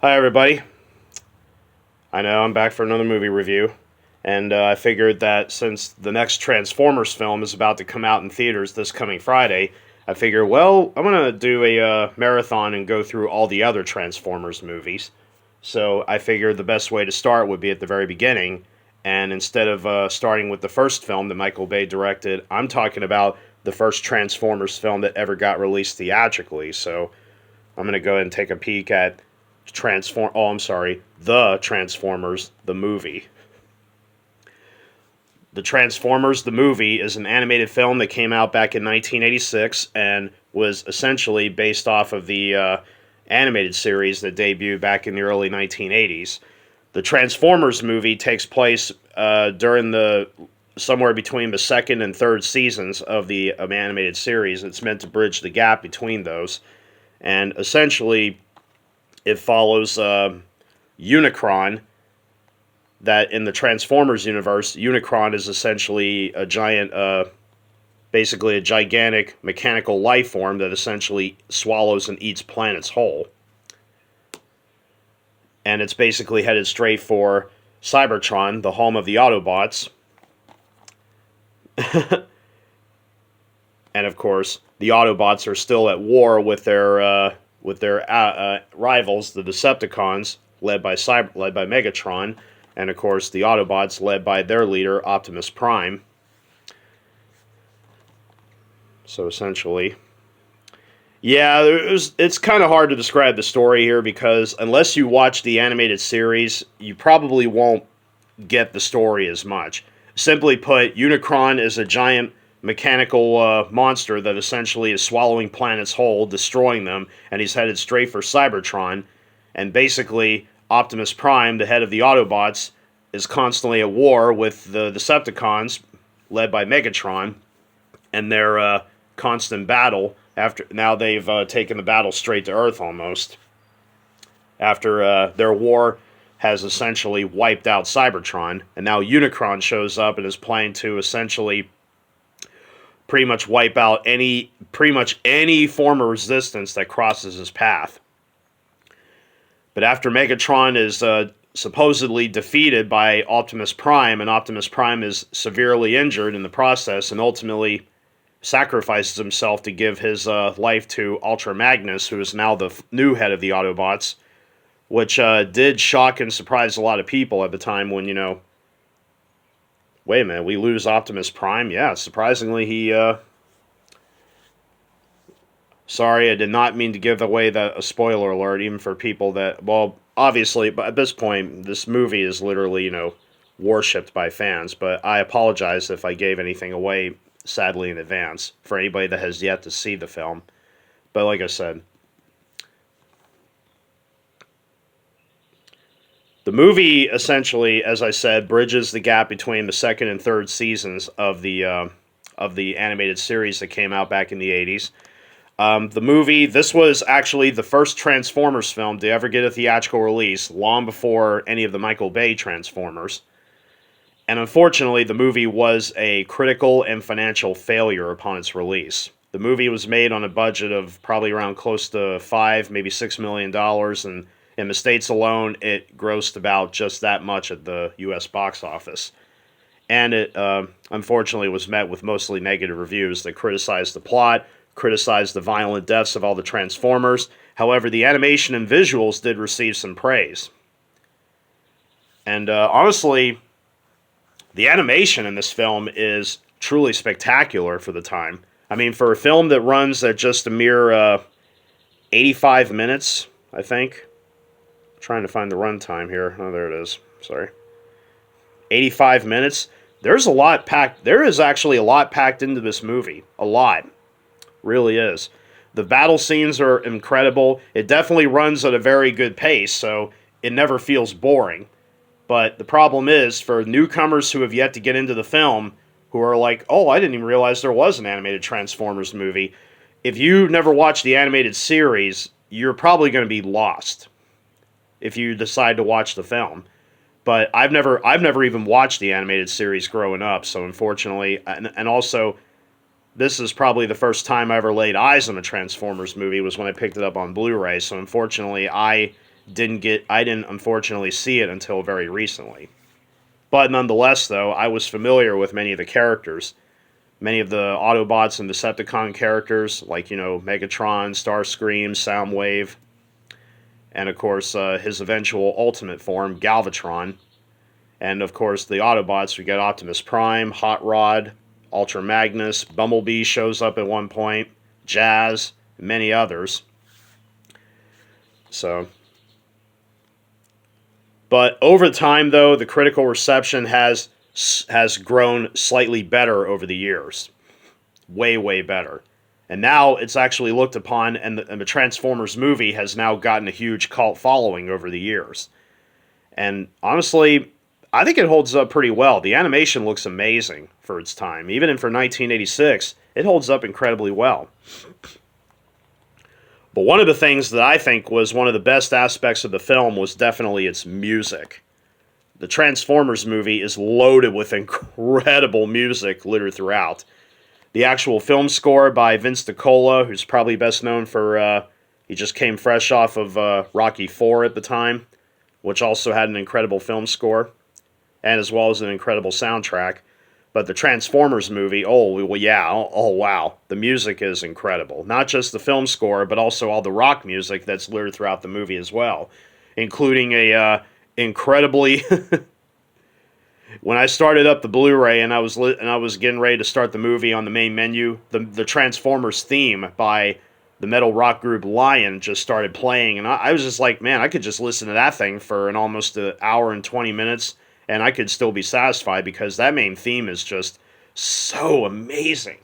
Hi, everybody. I know I'm back for another movie review, and I figured that since the next Transformers film is about to come out in theaters this coming Friday, I figure, well, I'm gonna do a marathon and go through all the other Transformers movies. So I figured the best way to start would be at the very beginning, and instead of starting with the first film that Michael Bay directed, I'm talking about the first Transformers film that ever got released theatrically. So I'm gonna go ahead and take a peek at the Transformers the movie. The Transformers the movie is an animated film that came out back in 1986 and was essentially based off of the animated series that debuted back in the early 1980s. The Transformers movie takes place during the somewhere between the second and third seasons of the animated series. It's meant to bridge the gap between those, and essentially it follows Unicron. That in the Transformers universe, Unicron is essentially a giant, basically a gigantic mechanical life form that essentially swallows and eats planets whole. And it's basically headed straight for Cybertron, the home of the Autobots. And of course, the Autobots are still at war with their rivals, the Decepticons, led by Megatron, and of course the Autobots led by their leader Optimus Prime. So essentially, yeah, it's kind of hard to describe the story here because unless you watch the animated series, you probably won't get the story as much. Simply put, Unicron is a giant mechanical monster that essentially is swallowing planets whole, destroying them, and he's headed straight for Cybertron. And basically, Optimus Prime, the head of the Autobots, is constantly at war with the Decepticons, led by Megatron, and their constant battle. After now, they've taken the battle straight to Earth almost. After their war has essentially wiped out Cybertron, and now Unicron shows up and is planning to essentially pretty much wipe out pretty much any form of resistance that crosses his path. But after Megatron is supposedly defeated by Optimus Prime, and Optimus Prime is severely injured in the process, and ultimately sacrifices himself to give his life to Ultra Magnus, who is now the new head of the Autobots, which did shock and surprise a lot of people at the time when, wait a minute, we lose Optimus Prime? Yeah, surprisingly, he, sorry, I did not mean to give away a spoiler alert, even for people that, well, obviously, but at this point, this movie is literally, worshipped by fans, but I apologize if I gave anything away, sadly, in advance, for anybody that has yet to see the film. But like I said, the movie essentially, as I said, bridges the gap between the second and third seasons of the animated series that came out back in the 80s. The movie, this was actually the first Transformers film to ever get a theatrical release, long before any of the Michael Bay Transformers. And unfortunately, the movie was a critical and financial failure upon its release. The movie was made on a budget of probably around close to maybe $6 million, and in the States alone, it grossed about just that much at the U.S. box office. And it, unfortunately, was met with mostly negative reviews that criticized the plot, criticized the violent deaths of all the Transformers. However, the animation and visuals did receive some praise. And honestly, the animation in this film is truly spectacular for the time. I mean, for a film that runs at just a mere 85 minutes, I think. I'm trying to find the runtime here. Oh, there it is. Sorry. 85 minutes. There's a lot packed. There is actually a lot packed into this movie. A lot. Really is. The battle scenes are incredible. It definitely runs at a very good pace, so it never feels boring. But the problem is, for newcomers who have yet to get into the film, who are like, oh, I didn't even realize there was an animated Transformers movie. If you never watched the animated series, you're probably going to be lost if you decide to watch the film. But I've never even watched the animated series growing up, so unfortunately, and also, this is probably the first time I ever laid eyes on a Transformers movie was when I picked it up on Blu-ray, so unfortunately, I I didn't unfortunately see it until very recently. But nonetheless, though, I was familiar with many of the characters. Many of the Autobots and Decepticon characters, like, Megatron, Starscream, Soundwave, and of course his eventual ultimate form, Galvatron. And of course the Autobots, we got Optimus Prime, Hot Rod, Ultra Magnus, Bumblebee shows up at one point, Jazz, and many others. So, but over time, though, the critical reception has grown slightly better over the years, way better. And now it's actually looked upon, and the Transformers movie has now gotten a huge cult following over the years. And honestly, I think it holds up pretty well. The animation looks amazing for its time. Even for 1986, it holds up incredibly well. But one of the things that I think was one of the best aspects of the film was definitely its music. The Transformers movie is loaded with incredible music littered throughout. The actual film score by Vince DiCola, who's probably best known for, he just came fresh off of Rocky IV at the time, which also had an incredible film score, and as well as an incredible soundtrack. But the Transformers movie, oh wow, the music is incredible. Not just the film score, but also all the rock music that's littered throughout the movie as well, including a incredibly. When I started up the Blu-ray and I was getting ready to start the movie on the main menu, the Transformers theme by the metal rock group Lion just started playing, and I was just like, man, I could just listen to that thing for almost an hour and 20 minutes. And I could still be satisfied because that main theme is just so amazing.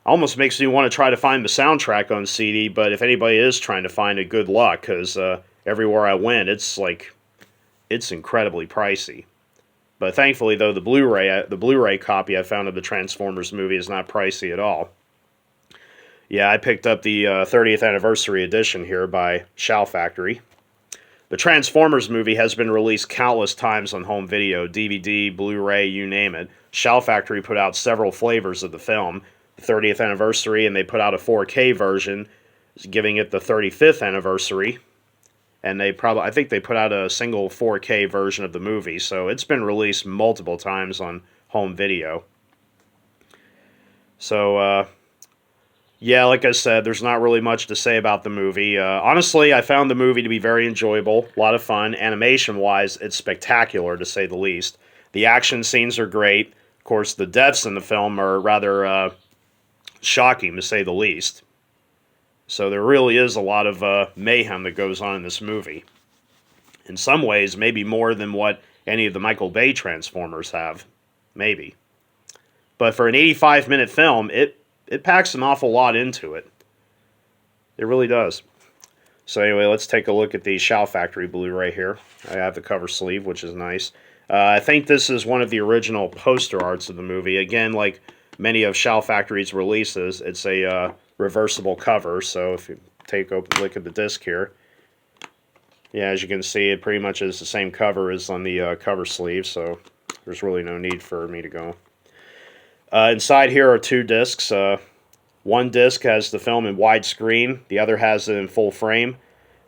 Almost makes me want to try to find the soundtrack on CD, but if anybody is trying to find it, good luck, because everywhere I went, it's incredibly pricey. But thankfully, though, the Blu-ray copy I found of the Transformers movie is not pricey at all. Yeah, I picked up the 30th anniversary edition here by Shout Factory. The Transformers movie has been released countless times on home video, DVD, Blu-ray, you name it. Shout Factory put out several flavors of the film, the 30th anniversary, and they put out a 4K version, giving it the 35th anniversary. And I think they put out a single 4K version of the movie, so it's been released multiple times on home video. So, yeah, like I said, there's not really much to say about the movie. Honestly, I found the movie to be very enjoyable, a lot of fun. Animation-wise, it's spectacular, to say the least. The action scenes are great. Of course, the deaths in the film are rather shocking, to say the least. So there really is a lot of mayhem that goes on in this movie. In some ways, maybe more than what any of the Michael Bay Transformers have. Maybe. But for an 85-minute film, it packs an awful lot into it. It really does. So anyway, let's take a look at the Shout Factory Blu-ray here. I have the cover sleeve, which is nice. I think this is one of the original poster arts of the movie. Again, like many of Shout Factory's releases, it's a reversible cover. So if you take a look at the disc here, yeah, as you can see, it pretty much is the same cover as on the cover sleeve. So there's really no need for me to go. Inside here are two discs. One disc has the film in widescreen. The other has it in full frame.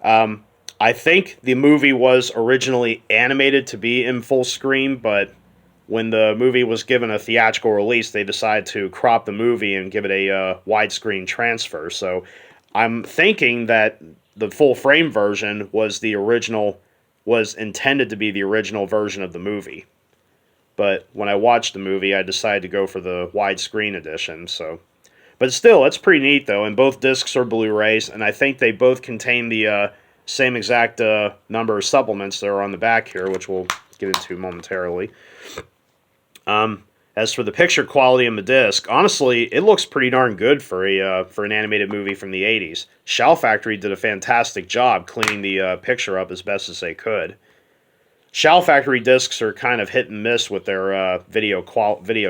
I think the movie was originally animated to be in full screen, but when the movie was given a theatrical release, they decided to crop the movie and give it a widescreen transfer. So I'm thinking that the full frame version was intended to be the original version of the movie. But when I watched the movie, I decided to go for the widescreen edition. But still, it's pretty neat, though. And both discs are Blu-rays, and I think they both contain the same exact number of supplements that are on the back here, which we'll get into momentarily. As for the picture quality on the disc, honestly, it looks pretty darn good for an animated movie from the 80s. Shout Factory did a fantastic job cleaning the picture up as best as they could. Shout Factory discs are kind of hit and miss with their video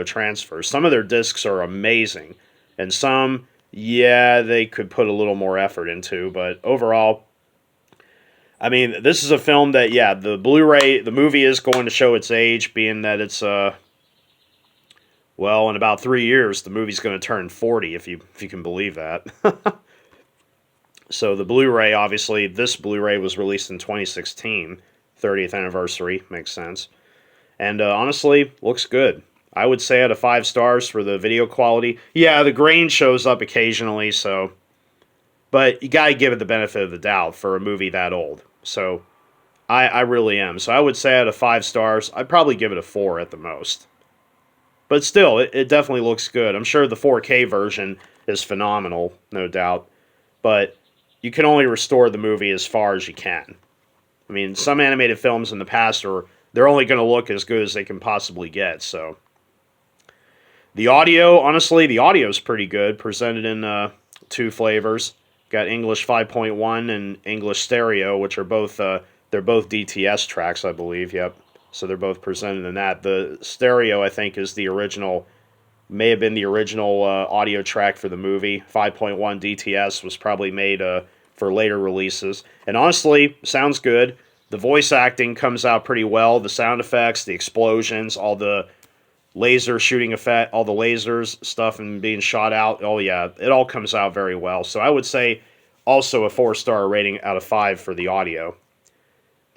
transfers. Some of their discs are amazing, and some, yeah, they could put a little more effort into. But overall, I mean, this is a film that, yeah, the Blu-ray, the movie is going to show its age, being that it's well, in about 3 years, the movie's going to turn 40, if you can believe that. So the Blu-ray, obviously, this Blu-ray was released in 2016, 30th anniversary, makes sense. And honestly, looks good. I would say out of 5 stars for the video quality. Yeah, the grain shows up occasionally, so, but you gotta give it the benefit of the doubt for a movie that old. So I really am. So I would say out of 5 stars, I'd probably give it a 4 at the most. But still, it definitely looks good. I'm sure the 4K version is phenomenal, no doubt. But you can only restore the movie as far as you can. I mean, some animated films in the past they're only going to look as good as they can possibly get. So the audio, honestly, the audio is pretty good. Presented in 2 flavors. Got English 5.1 and English stereo, which are both they're both DTS tracks, I believe. Yep. So they're both presented in that. The stereo, I think, is the original. May have been the original audio track for the movie. 5.1 DTS was probably made for later releases. And honestly, sounds good. The voice acting comes out pretty well. The sound effects, the explosions, all the laser shooting effect, all the lasers stuff and being shot out. Oh yeah, it all comes out very well. So I would say also a 4-star rating out of 5 for the audio.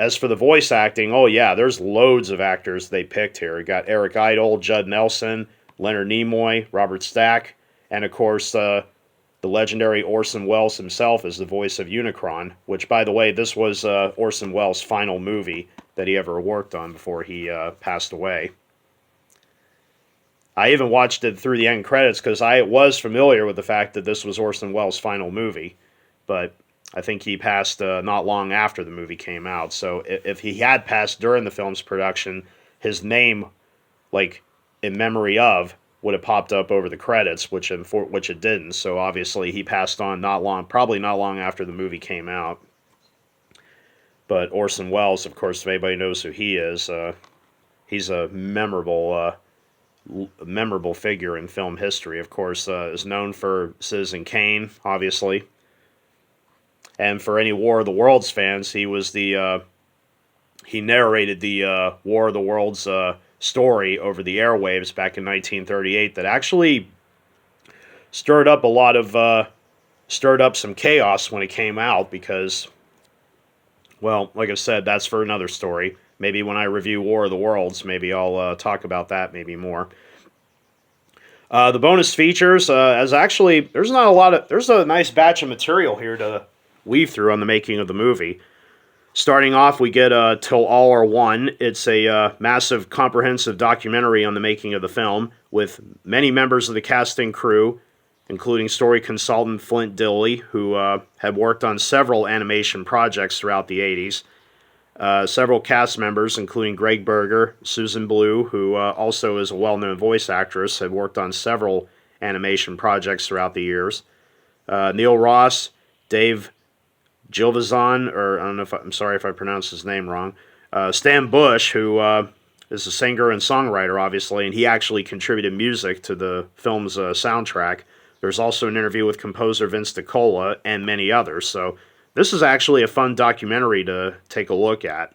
As for the voice acting, oh yeah, there's loads of actors they picked here. You got Eric Idle, Judd Nelson, Leonard Nimoy, Robert Stack, and of course the legendary Orson Welles himself as the voice of Unicron, which, by the way, this was Orson Welles' final movie that he ever worked on before he passed away. I even watched it through the end credits because I was familiar with the fact that this was Orson Welles' final movie, but I think he passed not long after the movie came out. So if he had passed during the film's production, his name, like in memory of, would have popped up over the credits, which it didn't. So obviously he passed on probably not long after the movie came out. But Orson Welles, of course, if anybody knows who he is, he's a memorable figure in film history. Of course, is known for Citizen Kane, obviously. And for any War of the Worlds fans, he narrated the War of the Worlds story over the airwaves back in 1938 that actually stirred up some chaos when it came out because, well, like I said, that's for another story. Maybe when I review War of the Worlds, maybe I'll talk about that maybe more. The bonus features, there's a nice batch of material here to weave through on the making of the movie. Starting off, we get Till All Are One. It's a massive, comprehensive documentary on the making of the film with many members of the cast and crew, including story consultant Flint Dilley, who had worked on several animation projects throughout the 80s. Several cast members, including Greg Berger, Susan Blue, who also is a well-known voice actress, had worked on several animation projects throughout the years. Neil Ross, Dave Gilvazon, or I don't know I'm sorry if I pronounced his name wrong. Stan Bush, who is a singer and songwriter, obviously, and he actually contributed music to the film's soundtrack. There's also an interview with composer Vince DiCola and many others. So this is actually a fun documentary to take a look at.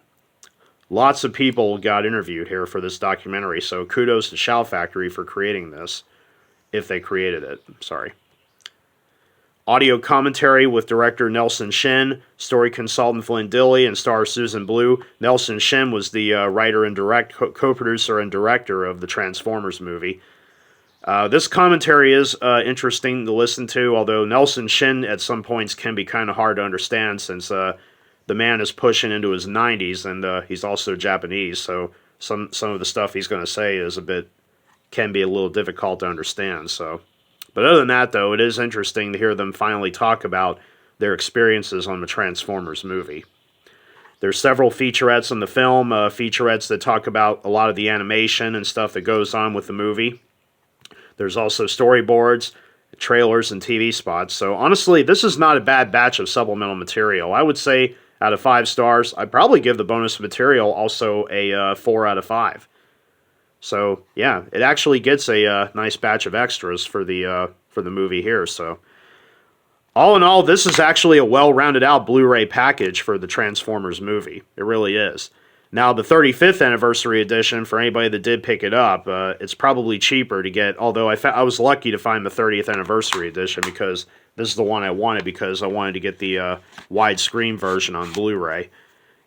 Lots of people got interviewed here for this documentary, so kudos to Shout Factory for creating this, if they created it. Sorry. Audio commentary with director Nelson Shin, story consultant Flynn Dilley, and star Susan Blue. Nelson Shin was the writer and co-producer and director of the Transformers movie. This commentary is interesting to listen to, although Nelson Shin at some points can be kind of hard to understand since the man is pushing into his 90s and he's also Japanese, so some of the stuff he's going to say can be a little difficult to understand, so... But other than that, though, it is interesting to hear them finally talk about their experiences on the Transformers movie. There's several featurettes in the film, featurettes that talk about a lot of the animation and stuff that goes on with the movie. There's also storyboards, trailers, and TV spots. So honestly, this is not a bad batch of supplemental material. I would say out of 5 stars, I'd probably give the bonus material also a 4 out of 5. So yeah, it actually gets a nice batch of extras for the movie here. So all in all, this is actually a well-rounded out Blu-ray package for the Transformers movie. It really is. Now the 35th anniversary edition, for anybody that did pick it up, it's probably cheaper to get. Although I was lucky to find the 30th anniversary edition because this is the one I wanted because I wanted to get the widescreen version on Blu-ray.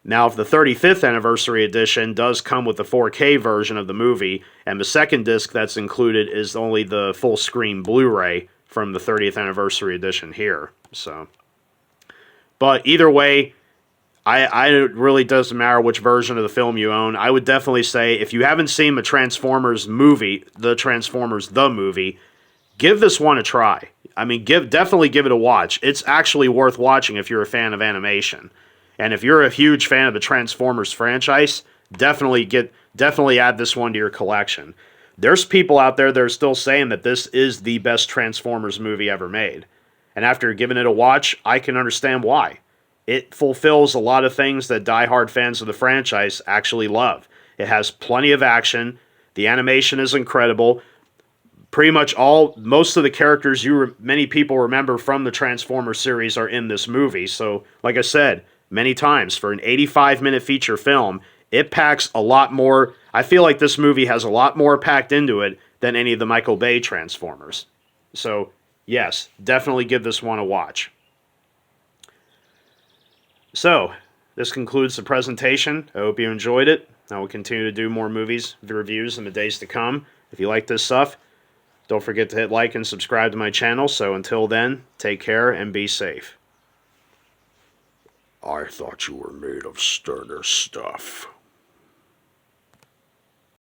Now, if the 35th anniversary edition does come with the 4K version of the movie, and the second disc that's included is only the full screen Blu-ray from the 30th anniversary edition here. So, but either way, it really doesn't matter which version of the film you own. I would definitely say if you haven't seen the Transformers movie, the movie, give this one a try. I mean, definitely give it a watch. It's actually worth watching if you're a fan of animation. And if you're a huge fan of the Transformers franchise, definitely add this one to your collection. There's people out there that are still saying that this is the best Transformers movie ever made. And after giving it a watch, I can understand why. It fulfills a lot of things that diehard fans of the franchise actually love. It has plenty of action. The animation is incredible. Pretty much most of the characters many people remember from the Transformers series are in this movie. So, like I said many times, for an 85-minute feature film, it packs a lot more. I feel like this movie has a lot more packed into it than any of the Michael Bay Transformers. So, yes, definitely give this one a watch. So, this concludes the presentation. I hope you enjoyed it. I will continue to do more movies reviews in the days to come. If you like this stuff, don't forget to hit like and subscribe to my channel. So until then, take care and be safe. I thought you were made of sterner stuff.